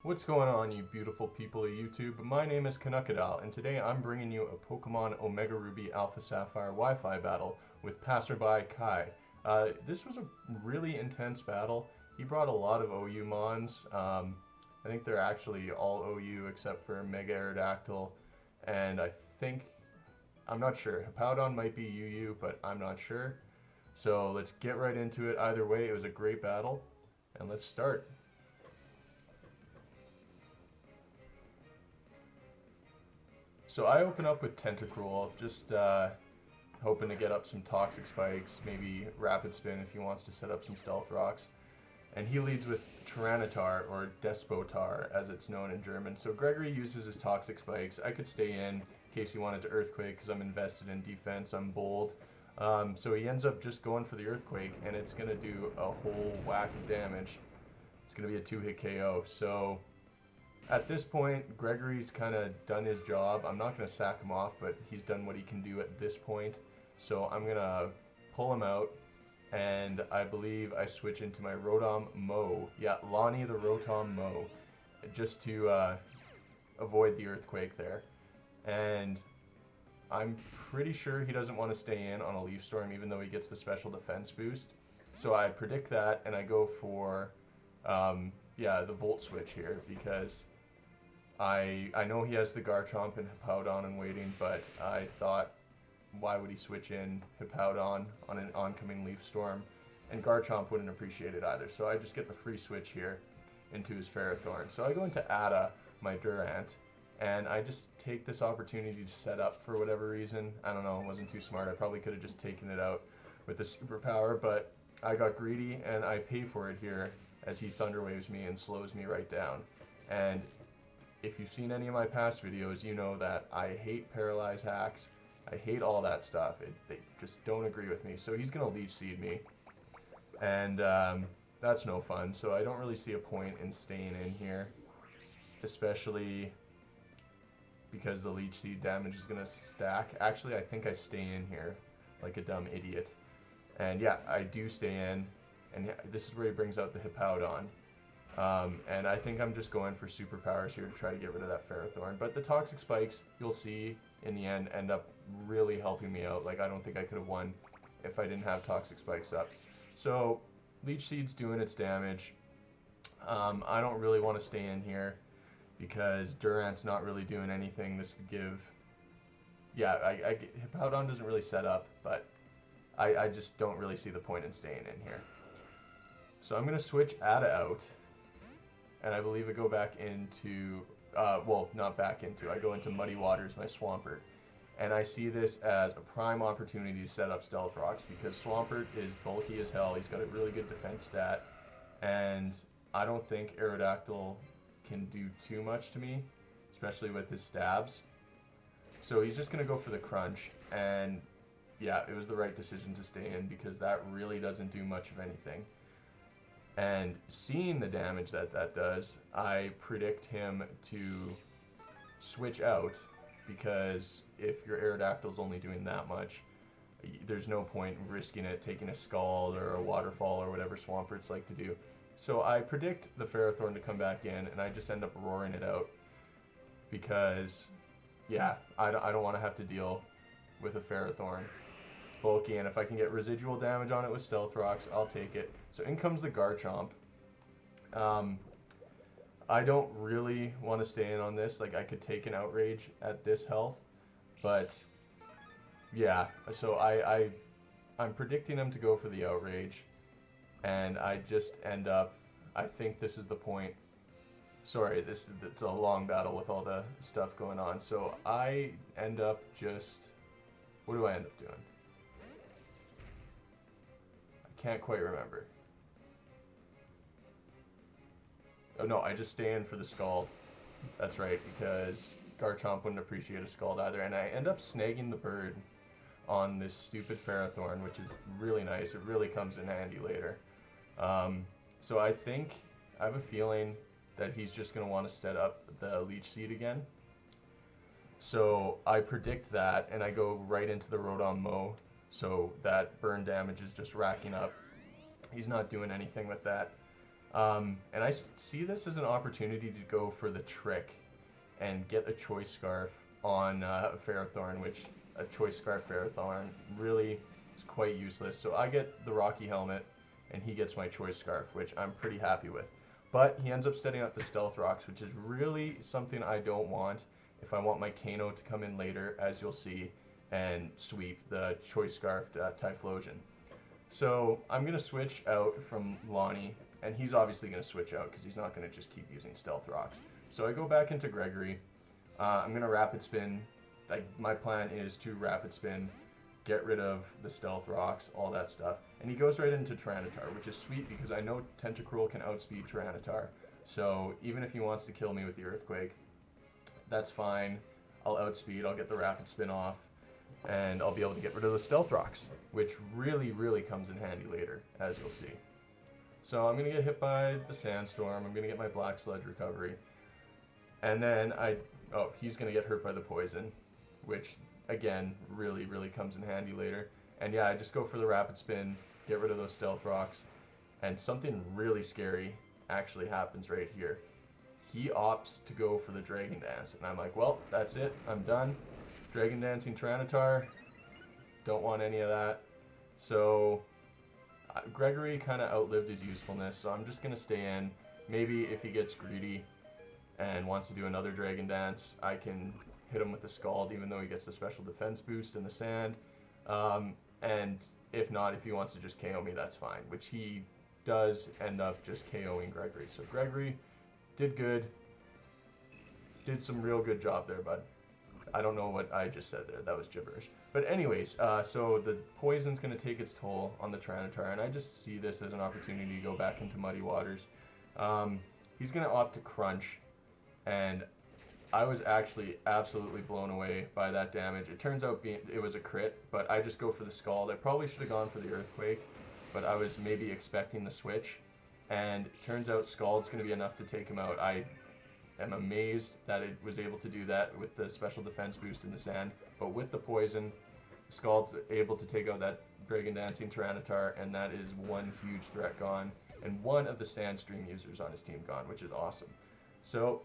What's going on, you beautiful people of YouTube? My name is Canuckadal, and today I'm bringing you a Pokemon Omega Ruby Alpha Sapphire Wi-Fi battle with Passerby Kai. This was a really intense battle. He brought a lot of OU Mons. I think they're actually all OU except for Mega Aerodactyl, and I'm not sure. Hippowdon might be UU, but I'm not sure. So let's get right into it. Either way, it was a great battle, and let's start. So I open up with Tentacruel, just hoping to get up some Toxic Spikes, maybe Rapid Spin if he wants to set up some Stealth Rocks. And he leads with Tyranitar, or Despotar as it's known in German. So Gregory uses his Toxic Spikes. I could stay in case he wanted to Earthquake because I'm invested in defense, I'm bold. So he ends up just going for the Earthquake, and it's going to do a whole whack of damage. It's going to be a 2-hit KO. So at this point, Gregory's kind of done his job. I'm not going to sack him off, but he's done what he can do at this point. So I'm going to pull him out, and I believe I switch into my Rotom Mow. Yeah, Lonnie the Rotom Mow, just to avoid the Earthquake there. And I'm pretty sure he doesn't want to stay in on a Leaf Storm, even though he gets the special defense boost. So I predict that, and I go for the Volt Switch here, because I know he has the Garchomp and Hippowdon in waiting, but I thought, why would he switch in Hippowdon on an oncoming Leaf Storm? And Garchomp wouldn't appreciate it either, so I just get the free switch here into his Ferrothorn. So I go into Ada, my Durant, and I just take this opportunity to set up for whatever reason. I don't know, it wasn't too smart. I probably could have just taken it out with the superpower, but I got greedy and I pay for it here as he Thunder Waves me and slows me right down. And if you've seen any of my past videos, you know that I hate Paralyze hacks. I hate all that stuff. They just don't agree with me. So he's going to Leech Seed me. And that's no fun. So I don't really see a point in staying in here. Especially because the Leech Seed damage is going to stack. Actually, I think I stay in here like a dumb idiot. And yeah, I do stay in. And this is where he brings out the Hippowdon. And I think I'm just going for superpowers here to try to get rid of that Ferrothorn. But the Toxic Spikes, you'll see, in the end up really helping me out. Like, I don't think I could have won if I didn't have Toxic Spikes up. So, Leech Seed's doing its damage. I don't really want to stay in here because Durant's not really doing anything. This could give... Yeah, Hippowdon doesn't really set up, but I just don't really see the point in staying in here. So I'm going to switch Ada out, and I believe I go back into, well, not back into, I go into Muddy Waters, my Swampert. And I see this as a prime opportunity to set up Stealth Rocks, because Swampert is bulky as hell, he's got a really good defense stat, and I don't think Aerodactyl can do too much to me, especially with his stabs. So he's just going to go for the Crunch, and yeah, it was the right decision to stay in, because that really doesn't do much of anything. And seeing the damage that does, I predict him to switch out, because if your Aerodactyl's only doing that much, there's no point in risking it, taking a Scald or a Waterfall or whatever Swamperts like to do. So I predict the Ferrothorn to come back in, and I just end up roaring it out, because, yeah, I don't want to have to deal with a Ferrothorn. Bulky, and if I can get residual damage on it with Stealth Rocks, I'll take it. So in comes the Garchomp. I don't really want to stay in on this. Like, I could take an Outrage at this health, but yeah. So I'm predicting him to go for the Outrage, and I just end up. I think this is the point. Sorry, it's a long battle with all the stuff going on. So I end up just. What do I end up doing? Can't quite remember. Oh no, I just stay in for the Scald. That's right, because Garchomp wouldn't appreciate a Scald either. And I end up snagging the bird on this stupid Ferrothorn, which is really nice. It really comes in handy later. So I have a feeling that he's just going to want to set up the Leech Seed again. So I predict that, and I go right into the Rotom Mow. So that burn damage is just racking up. He's not doing anything with that. And I see this as an opportunity to go for the trick and get a choice scarf on Ferrothorn, which a choice scarf Ferrothorn really is quite useless. So I get the Rocky helmet, and he gets my choice scarf, which I'm pretty happy with. But he ends up setting up the Stealth Rocks, which is really something I don't want if I want my Kano to come in later, as you'll see, and sweep the choice scarf Typhlosion. So I'm going to switch out from Lonnie, and he's obviously going to switch out because he's not going to just keep using Stealth Rocks. So I go back into Gregory. I'm going to Rapid Spin. My plan is to Rapid Spin, get rid of the Stealth Rocks, all that stuff. And he goes right into Tyranitar, which is sweet because I know Tentacruel can outspeed Tyranitar. So even if he wants to kill me with the Earthquake, that's fine. I'll outspeed, I'll get the Rapid Spin off, and I'll be able to get rid of the Stealth Rocks, which really, really comes in handy later, as you'll see. So I'm going to get hit by the Sandstorm, I'm going to get my Black Sludge recovery, and then he's going to get hurt by the Poison, which, again, really, really comes in handy later. And yeah, I just go for the Rapid Spin, get rid of those Stealth Rocks, and something really scary actually happens right here. He opts to go for the Dragon Dance, and I'm like, well, that's it, I'm done. Dragon Dancing Tyranitar, don't want any of that. So Gregory kind of outlived his usefulness, so I'm just going to stay in. Maybe if he gets greedy and wants to do another Dragon Dance, I can hit him with the Scald, even though he gets the special defense boost in the sand. And if not, if he wants to just KO me, that's fine, which he does end up just KOing Gregory. So Gregory did good. Did some real good job there, bud. I don't know what I just said there. That was gibberish. But anyways, so the Poison's going to take its toll on the Tyranitar, and I just see this as an opportunity to go back into Muddy Waters. He's going to opt to Crunch, and I was actually absolutely blown away by that damage. It turns out it was a crit, but I just go for the Scald. I probably should have gone for the Earthquake, but I was maybe expecting the switch, and it turns out Scald's going to be enough to take him out. I am amazed that it was able to do that with the special defense boost in the sand, but with the Poison, Scald's able to take out that Dragon Dancing Tyranitar, and that is one huge threat gone, and one of the Sandstream users on his team gone, which is awesome. So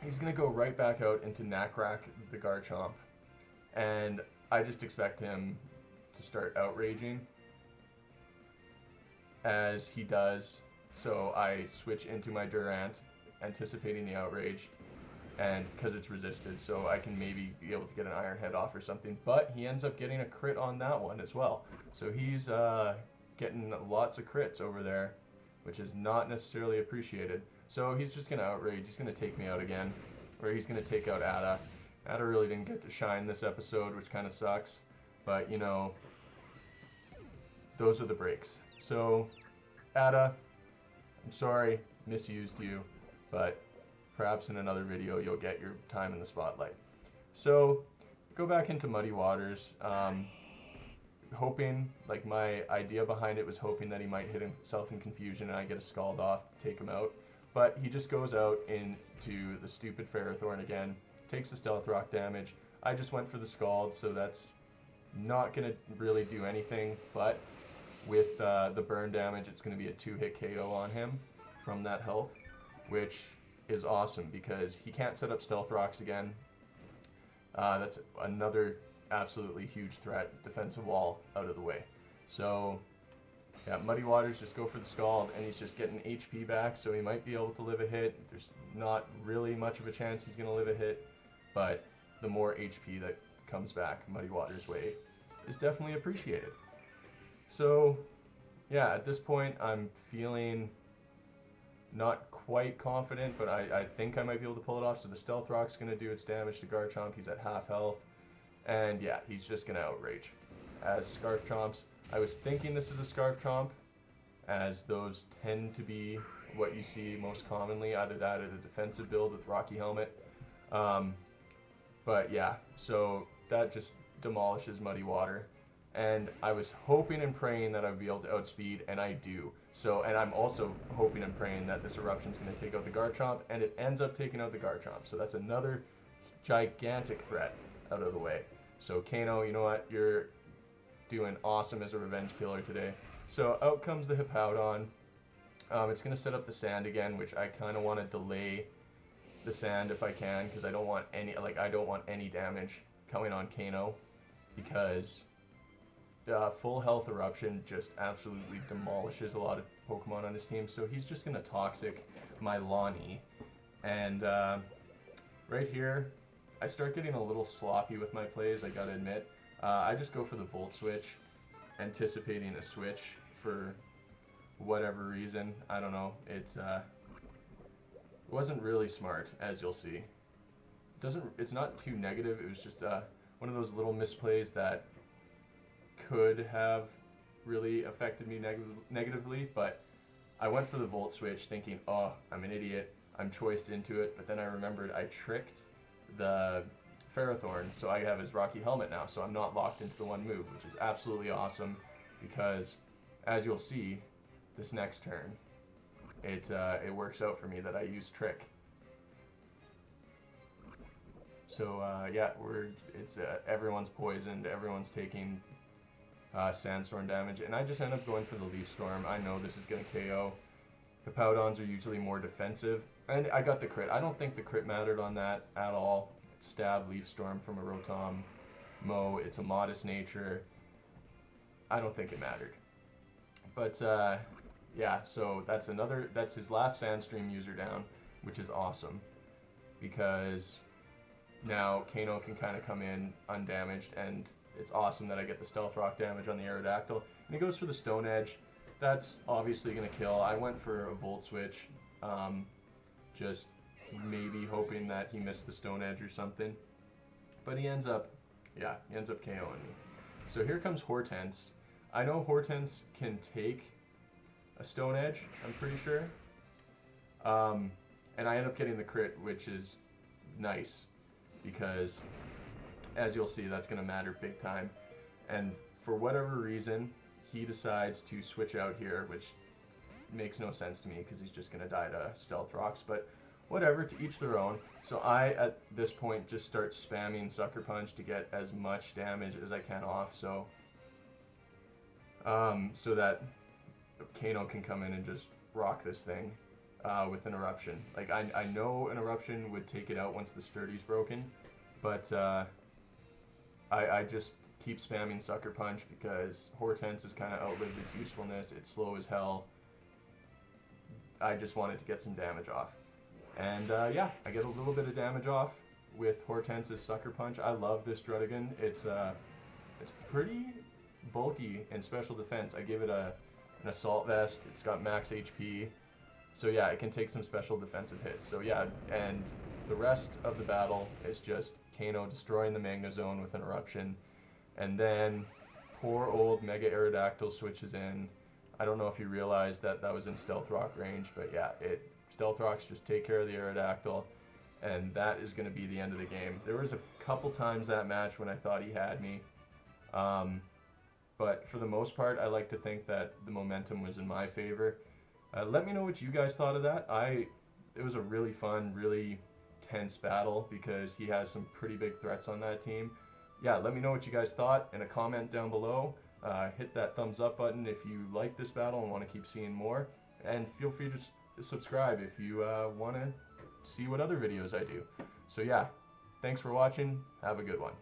he's going to go right back out into Knackrack the Garchomp, and I just expect him to start outraging, as he does. So I switch into my Durant, anticipating the outrage, and because it's resisted, so I can maybe be able to get an Iron Head off or something, but he ends up getting a crit on that one as well. So he's getting lots of crits over there, which is not necessarily appreciated. So he's just going to outrage, he's going to take me out again, or he's going to take out Ada. Ada really didn't get to shine this episode, which kind of sucks, but you know, those are the breaks. So Ada, I'm sorry, misused you, but perhaps in another video you'll get your time in the spotlight. So go back into Muddy Waters, hoping, like my idea behind it was hoping that he might hit himself in confusion and I get a Scald off to take him out. But he just goes out into the stupid Ferrothorn again, takes the Stealth Rock damage. I just went for the Scald, so that's not going to really do anything, but with the burn damage, it's going to be a 2-hit KO on him from that health, which is awesome because he can't set up Stealth Rocks again. That's another absolutely huge threat. Defensive wall out of the way. So yeah, Muddy Waters, just go for the Scald, and he's just getting HP back, so he might be able to live a hit. There's not really much of a chance he's going to live a hit, but the more HP that comes back Muddy Waters' way is definitely appreciated. So yeah, at this point I'm feeling not quite confident, but I think I might be able to pull it off. So the Stealth Rock's going to do its damage to Garchomp. He's at half health, and yeah, he's just going to outrage. As Scarf Chomps, I was thinking this is a Scarf Chomp, as those tend to be what you see most commonly, either that or the defensive build with Rocky Helmet. But yeah, so that just demolishes Muddy Water. And I was hoping and praying that I would be able to outspeed, and I do. So, and I'm also hoping and praying that this Eruption's going to take out the Garchomp, and it ends up taking out the Garchomp. So that's another gigantic threat out of the way. So Kano, you know what? You're doing awesome as a revenge killer today. So out comes the Hippowdon. It's going to set up the sand again, which I kind of want to delay the sand if I can, because I don't want any damage coming on Kano, because full health eruption just absolutely demolishes a lot of Pokemon on his team. So he's just going to toxic my Lonnie. And right here, I start getting a little sloppy with my plays, I gotta admit. I just go for the Volt Switch, anticipating a switch for whatever reason. I don't know. It wasn't really smart, as you'll see. It's not too negative. It was just one of those little misplays that could have really affected me negatively, but I went for the Volt Switch thinking, oh, I'm an idiot. I'm choiced into it, but then I remembered I tricked the Ferrothorn, so I have his Rocky Helmet now, so I'm not locked into the one move, which is absolutely awesome, because as you'll see, this next turn, it works out for me that I use Trick. So yeah, everyone's poisoned, everyone's taking Sandstorm damage, and I just end up going for the Leaf Storm. I know this is going to KO. The Powdons are usually more defensive, and I got the crit. I don't think the crit mattered on that at all. It's Stab, Leaf Storm from a Rotom Mo. It's a modest nature. I don't think it mattered. But yeah, so that's his last Sandstream user down, which is awesome, because now Kano can kind of come in undamaged, and it's awesome that I get the Stealth Rock damage on the Aerodactyl. And he goes for the Stone Edge. That's obviously going to kill. I went for a Volt Switch, just maybe hoping that he missed the Stone Edge or something. But he ends up KOing me. So here comes Hortense. I know Hortense can take a Stone Edge, I'm pretty sure. And I end up getting the crit, which is nice, because as you'll see, that's going to matter big time. And for whatever reason, he decides to switch out here, which makes no sense to me because he's just going to die to Stealth Rocks. But whatever, to each their own. So I, at this point, just start spamming Sucker Punch to get as much damage as I can off, so that Kano can come in and just rock this thing with an Eruption. Like, I know an Eruption would take it out once the Sturdy's broken, but I just keep spamming Sucker Punch because Hortense has kind of outlived its usefulness. It's slow as hell. I just wanted to get some damage off. And yeah, I get a little bit of damage off with Hortense's Sucker Punch. I love this Druddigon. It's pretty bulky in special defense. I give it an Assault Vest. It's got max HP. So yeah, it can take some special defensive hits. So yeah, and the rest of the battle is just Kano destroying the Magnezone with an Eruption. And then poor old Mega Aerodactyl switches in. I don't know if you realized that was in Stealth Rock range, but yeah, Stealth Rocks just take care of the Aerodactyl, and that is going to be the end of the game. There was a couple times that match when I thought he had me, but for the most part, I like to think that the momentum was in my favor. Let me know what you guys thought of that. It was a really fun, really tense battle because he has some pretty big threats on that team. Yeah, let me know what you guys thought in a comment down below. Hit that thumbs up button if you like this battle and want to keep seeing more. And feel free to subscribe if you want to see what other videos I do. So yeah, thanks for watching. Have a good one.